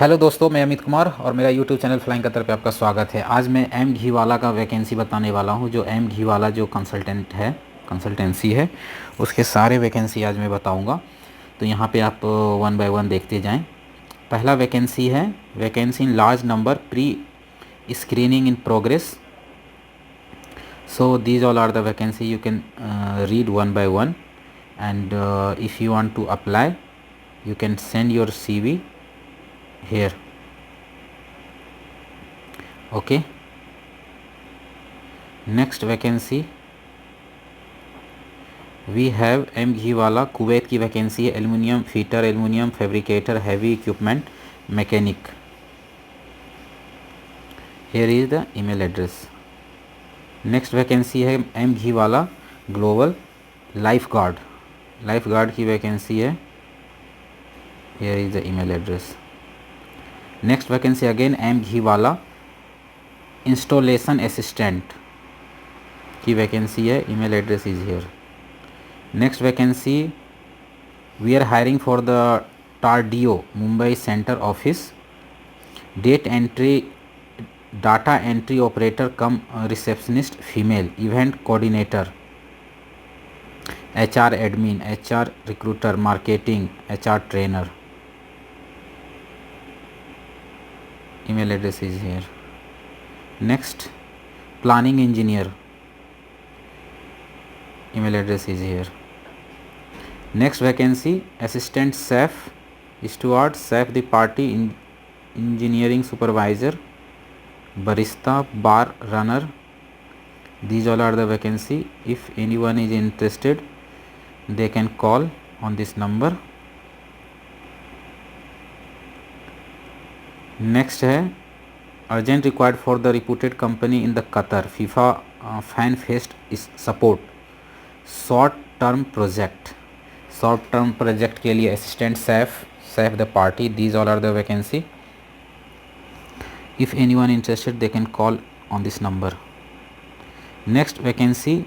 Hello दोस्तों, मैं अमित कुमार और मेरा यूट्यूब चैनल फ्लाइंग कतर पे आपका स्वागत है। आज मैं एम घीवाला का वैकेंसी बताने वाला हूं। जो एम घीवाला जो कंसल्टेंसी है, उसके सारे वैकेंसी आज मैं बताऊंगा। तो यहां पे आप वन बाय वन देखते जाएं। पहला वैकेंसी है vacancy in large number, pre screening in progress. So these all are the vacancy, you can read one by one, and if you want to apply, you can send your CV here. Okay, next vacancy we have M Ghiwala, Kuwait की vacancy है। Aluminium fitter, aluminium fabricator, heavy equipment mechanic. here is the email address. Next vacancy है M Ghiwala global life guard की vacancy है। here is the email address. Next vacancy again M Ghiwala installation assistant की vacancy है। Email address is here. Next vacancy we are hiring for the Tardeo Mumbai centre office, date entry, data entry operator cum receptionist female, event coordinator, HR admin, HR recruiter, marketing, HR trainer. Email address is here. Next planning engineer, email address is here. Next vacancy assistant chef, steward, chef the party, engineering supervisor, barista, bar runner. These all are the vacancy. If anyone is interested, they can call on this number. Next है urgent required for the reputed company in the Qatar FIFA fan fest is support. Short term project के लिए assistant chef de partie. These all are the vacancy. If anyone interested they can call on this number. Next vacancy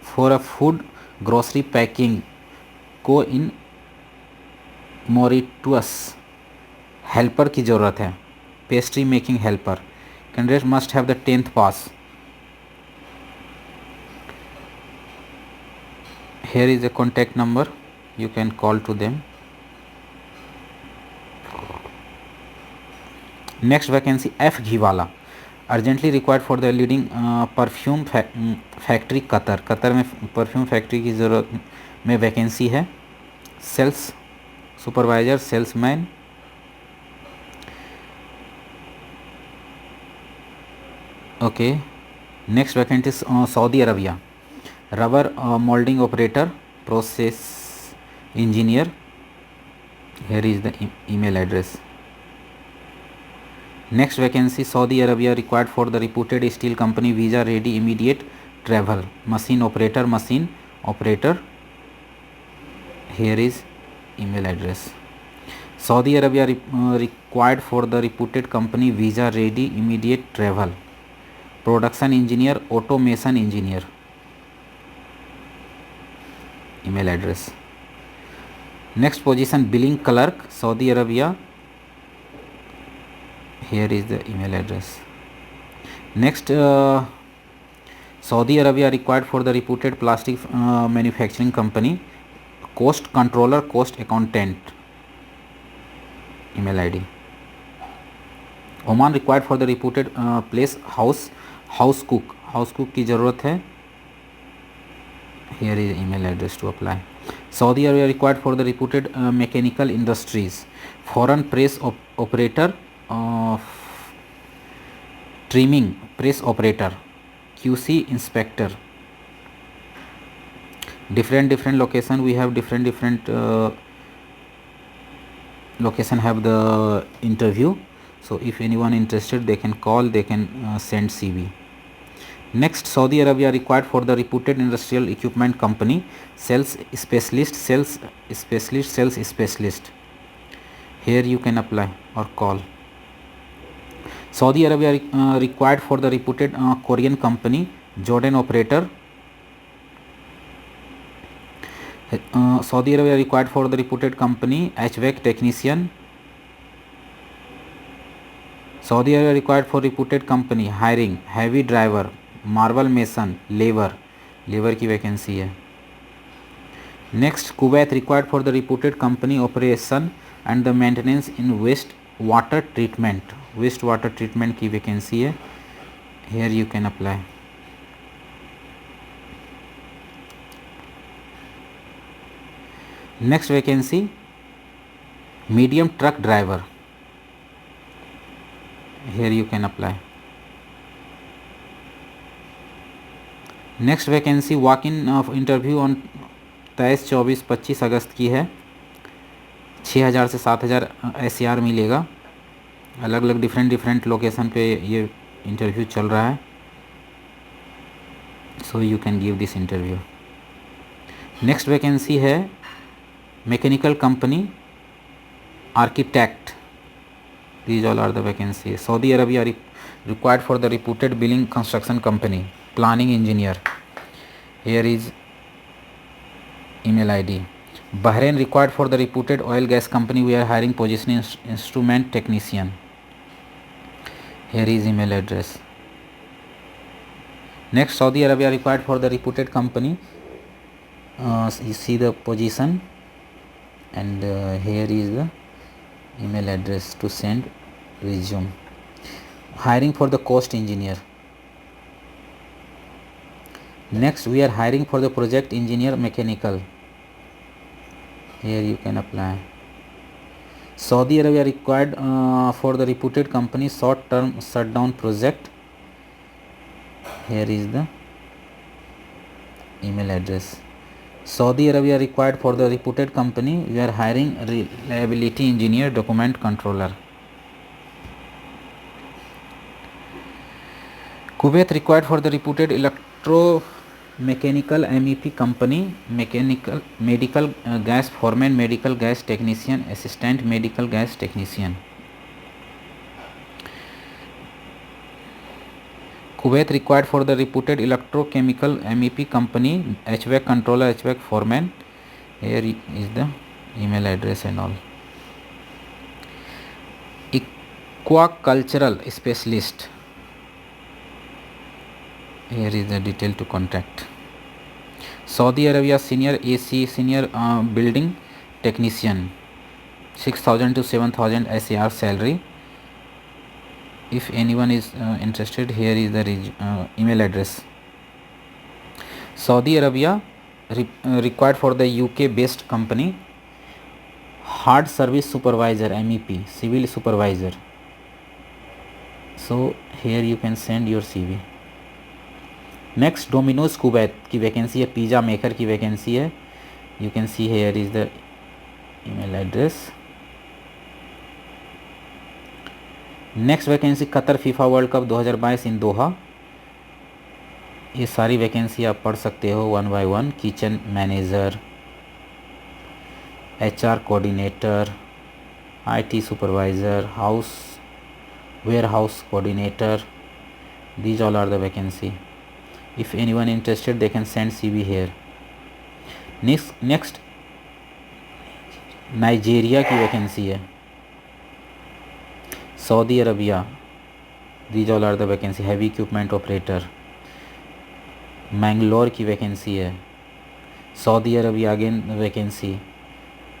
for a food grocery packing co in Mauritius, helper की ज़रूरत है. Pastry making helper. Candidate must have the 10th pass. Here is a contact number, you can call to them. Next vacancy F Ghiwala, urgently required for the leading perfume factory Qatar में perfume factory की ज़रूरत में vacancy है. Sales supervisor, salesman. Okay. Next vacancy Saudi Arabia, rubber moulding operator, process engineer. here is the email address. Next vacancy Saudi Arabia required for the reputed steel company, visa ready, immediate travel, machine operator. Here is email address. Saudi Arabia required for the reputed company, visa ready, immediate travel, production engineer, automation engineer. email address. Next position billing clerk, Saudi Arabia. here is the email address. Next Saudi Arabia required for the reputed plastic manufacturing company, cost controller, cost accountant. email id. Oman required for the reputed place house cook की ज़रूरत है. here is email address to apply. Saudi Arabia required for the reputed mechanical industries, foreign press operator, trimming press operator, QC inspector. different location we have, different location have the interview. So if anyone interested, they can call, they can send CV. Next Saudi Arabia required for the reputed industrial equipment company, sales specialist. here you can apply or call. Saudi Arabia required for the reputed Korean company, Jordan operator. Saudi Arabia required for the reputed company, HVAC technician. Saudi Arabia required for reputed company hiring heavy driver, marble mason, labour की vacancy है. Next Kuwait required for the reputed company operation and the maintenance in waste water treatment की vacancy है. Here you can apply. Next vacancy medium truck driver. Here you can apply. Next vacancy walk in interview on 23, 24, 25 अगस्त की है. 6,000 से 7,000 SCR मिलेगा. अलग अलग different location पे ये इंटरव्यू चल रहा है. So you can give this interview. Next vacancy है mechanical company architect. These all are the vacancy. Saudi Arabia required for the reputed building construction company planning engineer. Here is email ID. Bahrain required for the reputed oil gas company we are hiring position instrument technician. Here is email address. Next Saudi Arabia required for the reputed company. You see the position and here is the email address to send resume. Hiring for the cost engineer. Next we are hiring for the project engineer mechanical. Here you can apply. Saudi Arabia required for the reputed company short term shutdown project. Here is the email address. Saudi Arabia required for the reputed company we are hiring reliability engineer document controller. Kuwait required for the reputed electromechanical MEP company medical gas foreman, medical gas technician, assistant medical gas technician. Kuwait required for the reputed electrochemical MEP company HVAC controller, HVAC foreman. Here is the email address and all. Aquacultural specialist. Here is the detail to contact. Saudi Arabia senior AC senior building technician, 6,000 to 7,000 SAR salary. If anyone is interested, here is the email address. Saudi Arabia required for the UK based company hard service supervisor MEP civil supervisor. So here you can send your CV. Next Domino's Kuwait की vacancy है. Pizza maker की vacancy है. You can see here is the email address. Next vacancy Qatar FIFA world cup 2022 इन दोहा. ये सारी vacancy आप पढ़ सकते हो 1 by 1. Kitchen manager, HR coordinator, IT supervisor, warehouse coordinator. These all are the vacancy. If anyone interested, they can send CV here. Next Nigeria की vacancy है. Saudi Arabia, these all are the vacancy. Heavy equipment operator. Mangalore की vacancy है. Saudi Arabia again vacancy.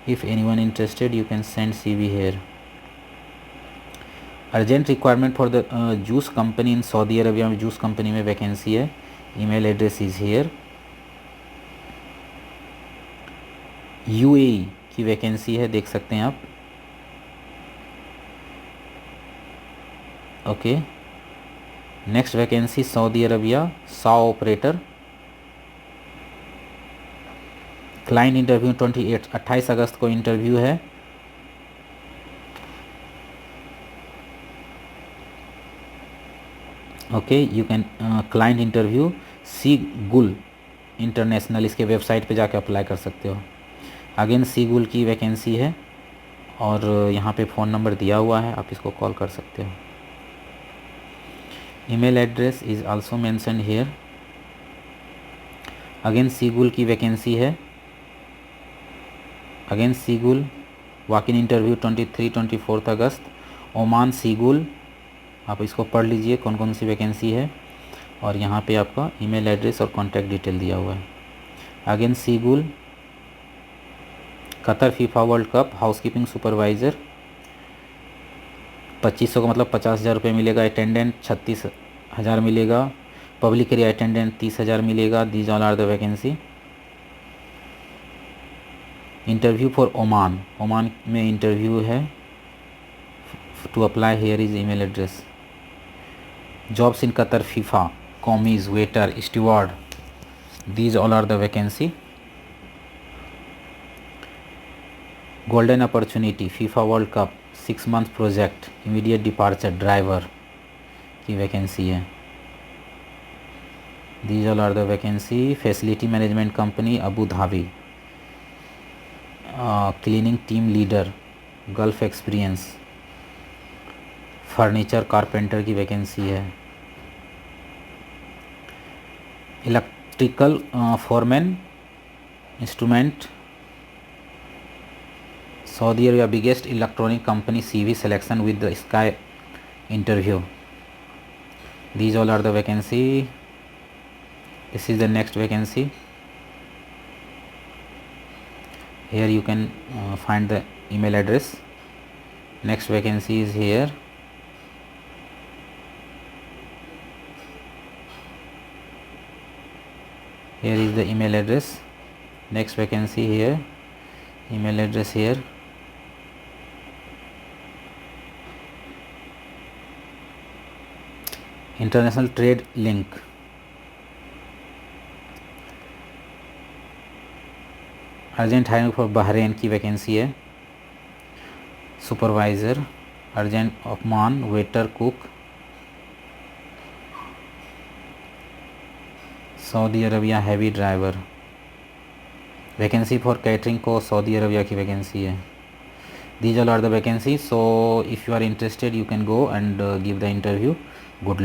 If anyone interested, you can send CV here. Urgent requirement for the juice company in Saudi Arabia में juice company में vacancy है. Email address is here. UAE की vacancy है, देख सकते हैं आप. Okay. Next vacancy Saudi Arabia saw operator. Client interview 28 अगस्त को इंटरव्यू है. Okay. You can client interview Seagull international, इसके वेबसाइट पे जाके अप्लाई कर सकते हो. अगेन सी गुल की वैकेंसी है और यहाँ पे फ़ोन नंबर दिया हुआ है, आप इसको कॉल कर सकते हो. Email address is also mention here. Again Seagull की वैकेंसी है. Again Seagull walk in interview 23-24 अगस्त. ओमान सी गुल आप इसको पढ़ लीजिए कौन कौन सी वैकेंसी है, और यहाँ पे आपका ईमेल एड्रेस और कॉन्टैक्ट डिटेल दिया हुआ है। Again seagull, Qatar FIFA world cup housekeeping supervisor, 2500 का मतलब 50,000 रुपये मिलेगा। अटेंडेंट 36,000 मिलेगा। पब्लिक एरिया अटेंडेंट 30,000 मिलेगा। These all are the vacancy. Interview for Oman, Oman में इंटरव्यू है। To apply here is email address. Jobs in Qatar FIFA, commis, waiter, steward, these all are the vacancy. Golden opportunity, FIFA world cup 6 month project, immediate departure, driver की vacancy है। These all are the vacancy. Facility management company Abu Dhabi, cleaning team leader, gulf experience. Furniture carpenter की vacancy है। Electrical foreman, instrument, Saudi Arabia biggest electronic company CV selection with the Sky interview. These all are the vacancy. This is the next vacancy. Here you can find the email address. Next vacancy is here. Here is the email address. Next vacancy here. Email address here. International trade link, urgent hiring for Bahrain की vacancy है। Supervisor, urgent Oman, waiter, cook. Saudi Arabia heavy driver, vacancy for catering co Saudi Arabia की vacancy है। These all are the vacancy. So if you are interested, you can go and give the interview. Good luck.